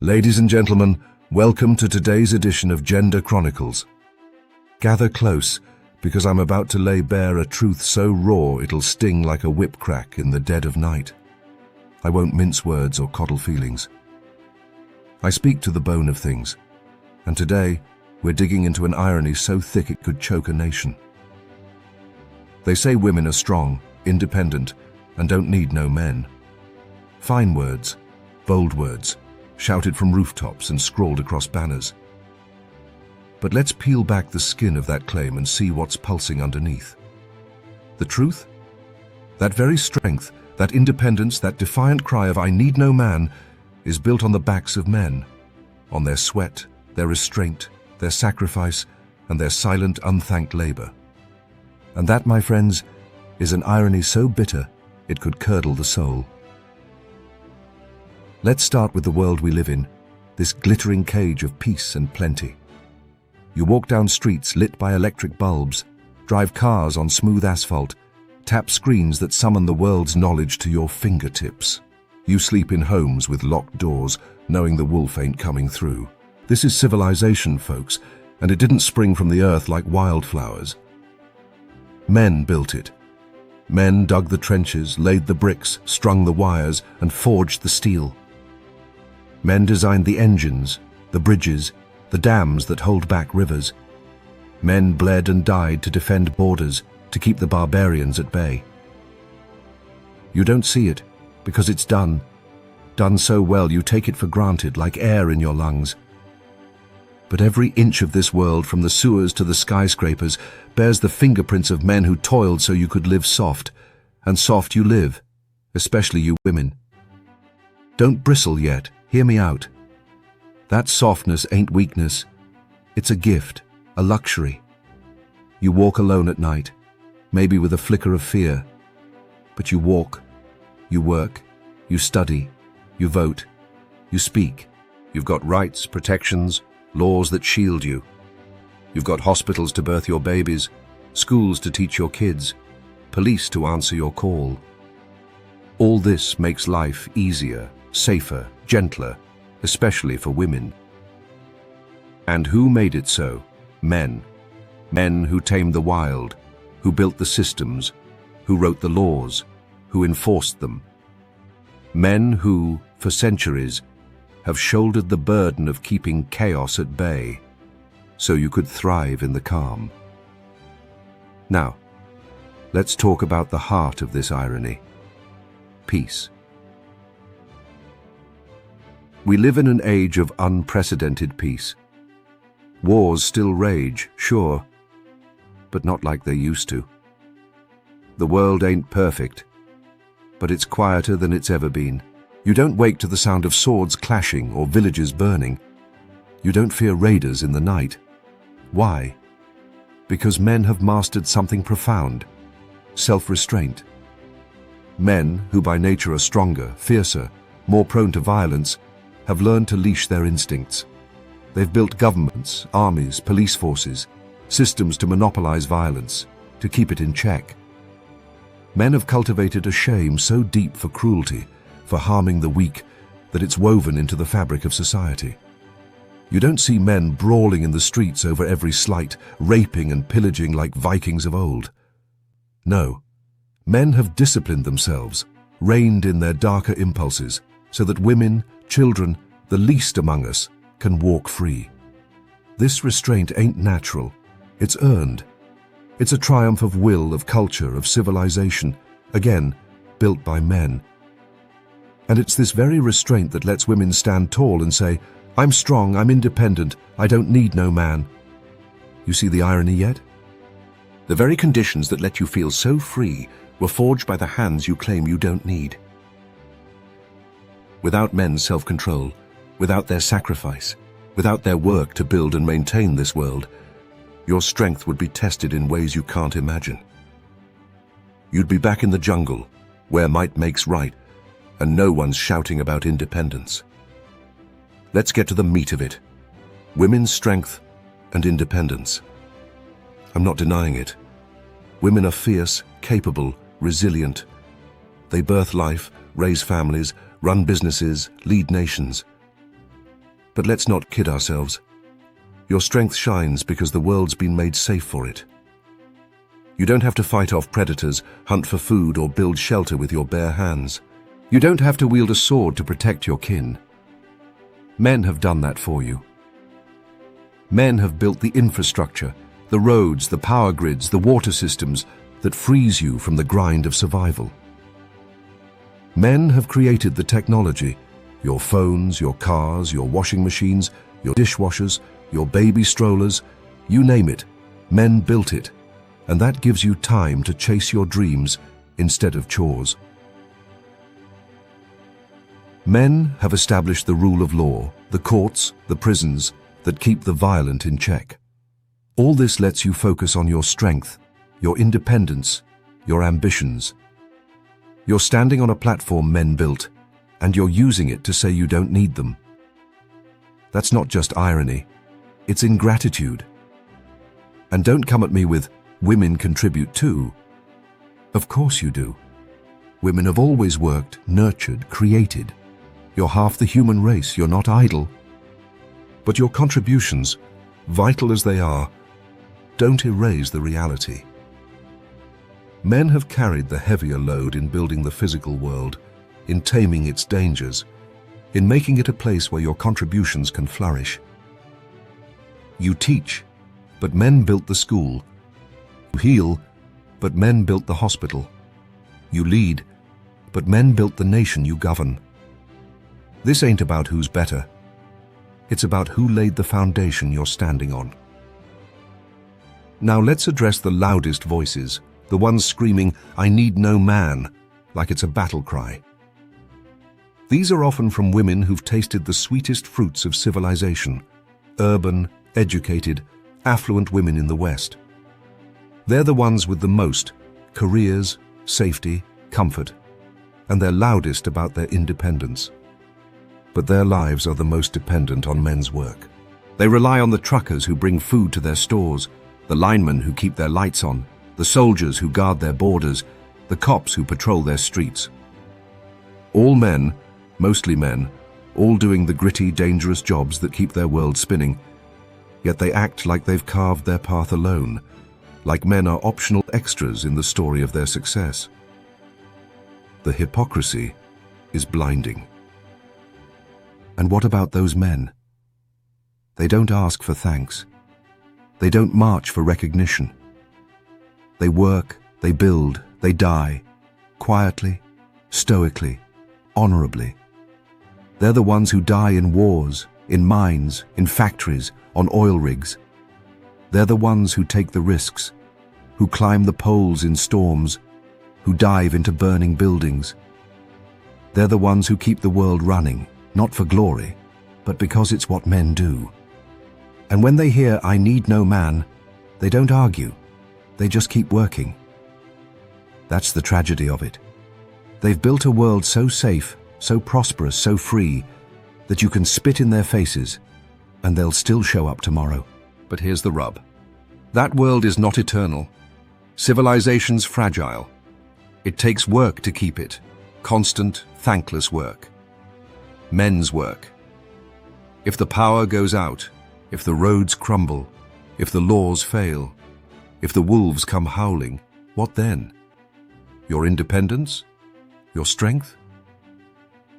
Ladies and gentlemen, welcome to today's edition of Gender Chronicles. Gather close, because I'm about to lay bare a truth so raw it'll sting like a whip crack in the dead of night. I won't mince words or coddle feelings. I speak to the bone of things, and today we're digging into an irony so thick it could choke a nation. They say women are strong, independent, and don't need no men. Fine words, bold words, shouted from rooftops and scrawled across banners. But let's peel back the skin of that claim and see what's pulsing underneath. The truth? That very strength, that independence, that defiant cry of "I need no man" is built on the backs of men, on their sweat, their restraint, their sacrifice, and their silent, unthanked labor. And that, my friends, is an irony so bitter it could curdle the soul. Let's start with the world we live in, this glittering cage of peace and plenty. You walk down streets lit by electric bulbs, drive cars on smooth asphalt, tap screens that summon the world's knowledge to your fingertips. You sleep in homes with locked doors, knowing the wolf ain't coming through. This is civilization, folks, and it didn't spring from the earth like wildflowers. Men built it. Men dug the trenches, laid the bricks, strung the wires, and forged the steel. Men designed the engines, the bridges, the dams that hold back rivers. Men bled and died to defend borders, to keep the barbarians at bay. You don't see it, because it's done so well you take it for granted, like air in your lungs. But every inch of this world, from the sewers to the skyscrapers, bears the fingerprints of men who toiled so you could live soft, and soft you live, especially you women. Don't bristle yet, hear me out. That softness ain't weakness, it's a gift, a luxury. You walk alone at night, maybe with a flicker of fear, but you walk, you work, you study, you vote, you speak. You've got rights, protections, laws that shield you. You've got hospitals to birth your babies, schools to teach your kids, police to answer your call. All this makes life easier, safer, gentler, especially for women. And who made it so? Men. Men who tamed the wild, who built the systems, who wrote the laws, who enforced them. Men who, for centuries, have shouldered the burden of keeping chaos at bay, so you could thrive in the calm. Now, let's talk about the heart of this irony: peace. We live in an age of unprecedented peace. Wars still rage, sure, but not like they used to. The world ain't perfect, but it's quieter than it's ever been. You don't wake to the sound of swords clashing or villages burning. You don't fear raiders in the night. Why? Because men have mastered something profound: self-restraint. Men, who by nature are stronger, fiercer, more prone to violence, have learned to leash their instincts. They've built governments, armies, police forces, systems to monopolize violence, to keep it in check. Men have cultivated a shame so deep for cruelty, for harming the weak, that it's woven into the fabric of society. You don't see men brawling in the streets over every slight, raping and pillaging like Vikings of old. No, men have disciplined themselves, reined in their darker impulses, so that women, children, the least among us, can walk free. This restraint ain't natural, it's earned. It's a triumph of will, of culture, of civilization, again, built by men. And it's this very restraint that lets women stand tall and say, "I'm strong, I'm independent, I don't need no man." You see the irony yet? The very conditions that let you feel so free were forged by the hands you claim you don't need. Without men's self-control, without their sacrifice, without their work to build and maintain this world, your strength would be tested in ways you can't imagine. You'd be back in the jungle, where might makes right, and no one's shouting about independence. Let's get to the meat of it: women's strength and independence. I'm not denying it. Women are fierce, capable, resilient. They birth life, raise families, run businesses, lead nations. But let's not kid ourselves. Your strength shines because the world's been made safe for it. You don't have to fight off predators, hunt for food, or build shelter with your bare hands. You don't have to wield a sword to protect your kin. Men have done that for you. Men have built the infrastructure, the roads, the power grids, the water systems that frees you from the grind of survival. Men have created the technology, your phones, your cars, your washing machines, your dishwashers, your baby strollers, you name it. Men built it, and that gives you time to chase your dreams instead of chores. Men have established the rule of law, the courts, the prisons that keep the violent in check. All this lets you focus on your strength, your independence, your ambitions. You're standing on a platform men built, and you're using it to say you don't need them. That's not just irony, it's ingratitude. And don't come at me with, women contribute too. Of course you do. Women have always worked, nurtured, created. You're half the human race, you're not idle. But your contributions, vital as they are, don't erase the reality. Men have carried the heavier load in building the physical world, in taming its dangers, in making it a place where your contributions can flourish. You teach, but men built the school. You heal, but men built the hospital. You lead, but men built the nation you govern. This ain't about who's better. It's about who laid the foundation you're standing on. Now let's address the loudest voices, the ones screaming, "I need no man," like it's a battle cry. These are often from women who've tasted the sweetest fruits of civilization, urban, educated, affluent women in the West. They're the ones with the most careers, safety, comfort, and they're loudest about their independence. But their lives are the most dependent on men's work. They rely on the truckers who bring food to their stores, the linemen who keep their lights on, the soldiers who guard their borders, the cops who patrol their streets. All men, mostly men, all doing the gritty, dangerous jobs that keep their world spinning, yet they act like they've carved their path alone, like men are optional extras in the story of their success. The hypocrisy is blinding. And what about those men? They don't ask for thanks. They don't march for recognition. They work, they build, they die, quietly, stoically, honorably. They're the ones who die in wars, in mines, in factories, on oil rigs. They're the ones who take the risks, who climb the poles in storms, who dive into burning buildings. They're the ones who keep the world running, not for glory, but because it's what men do. And when they hear, "I need no man," they don't argue. They just keep working. That's the tragedy of it. They've built a world so safe, so prosperous, so free, that you can spit in their faces, and they'll still show up tomorrow. But here's the rub. That world is not eternal. Civilization's fragile. It takes work to keep it. Constant, thankless work. Men's work. If the power goes out, if the roads crumble, if the laws fail, if the wolves come howling, what then? Your independence? Your strength?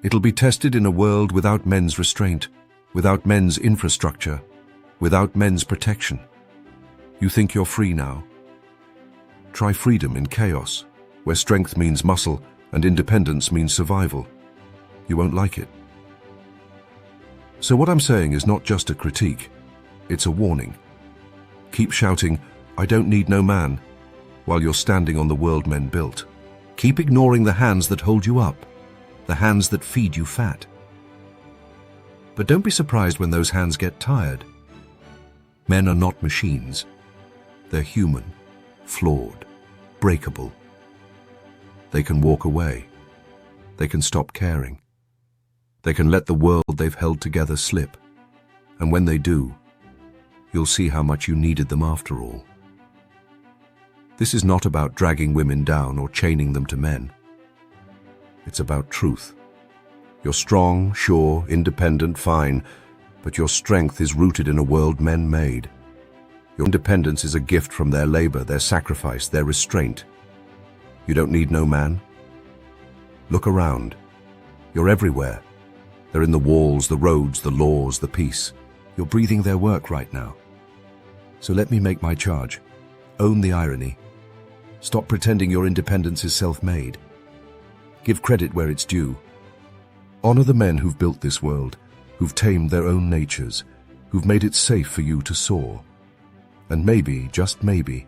It'll be tested in a world without men's restraint, without men's infrastructure, without men's protection. You think you're free now? Try freedom in chaos, where strength means muscle and independence means survival. You won't like it. So what I'm saying is not just a critique, it's a warning. Keep shouting, "I don't need no man," while you're standing on the world men built. Keep ignoring the hands that hold you up, the hands that feed you fat. But don't be surprised when those hands get tired. Men are not machines. They're human, flawed, breakable. They can walk away. They can stop caring. They can let the world they've held together slip. And when they do, you'll see how much you needed them after all. This is not about dragging women down or chaining them to men. It's about truth. You're strong, sure, independent, fine, But your strength is rooted in a world men made. Your independence is a gift from their labor, their sacrifice, their restraint. You don't need no man. Look around. You're everywhere. They're in the walls, the roads, the laws, the peace. You're breathing their work right now. So let me make my charge. Own the irony. Stop pretending your independence is self-made. Give credit where it's due. Honor the men who've built this world, who've tamed their own natures, who've made it safe for you to soar. And maybe, just maybe,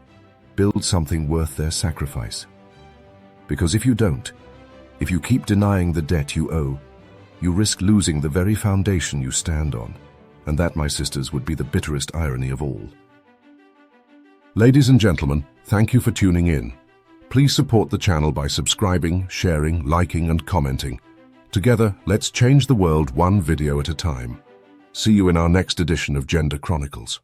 build something worth their sacrifice. Because if you don't, if you keep denying the debt you owe, you risk losing the very foundation you stand on. And that, my sisters, would be the bitterest irony of all. Ladies and gentlemen, thank you for tuning in. Please support the channel by subscribing, sharing, liking, and commenting. Together, let's change the world one video at a time. See you in our next edition of Gender Chronicles.